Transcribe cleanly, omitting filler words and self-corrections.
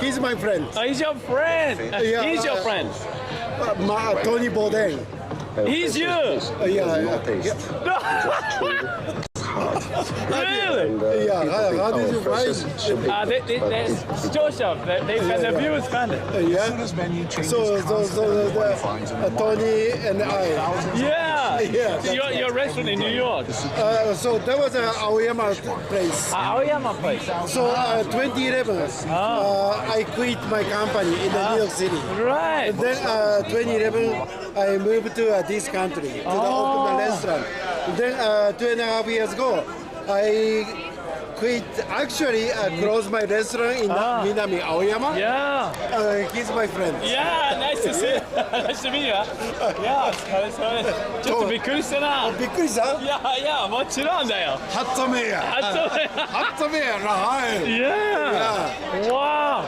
He's my friend. He's your friend. Yeah, He's your friend. Tony Bourdain. He's you. Really? Yeah, how did you find? Joseph, the viewers found it. Yeah. So Tony and I. Yeah. Yeah. Your restaurant in New York. So that was an Aoyama place. Aoyama place. So 2011, I quit my company in New York City. Right. And then 2011, I moved to this country to open a restaurant. Then 2.5 years ago, I quit. Actually, closed my restaurant in Minami Aoyama. Yeah. He's my friend. Yeah, nice to see you. Nice to meet you. Yeah, お疲れ様です。ちょっとびっくりしたな。びっくりした？いや、もちろんだよ。ハットメや。ハットメや。ハットメやな。はい。Yeah. Wow.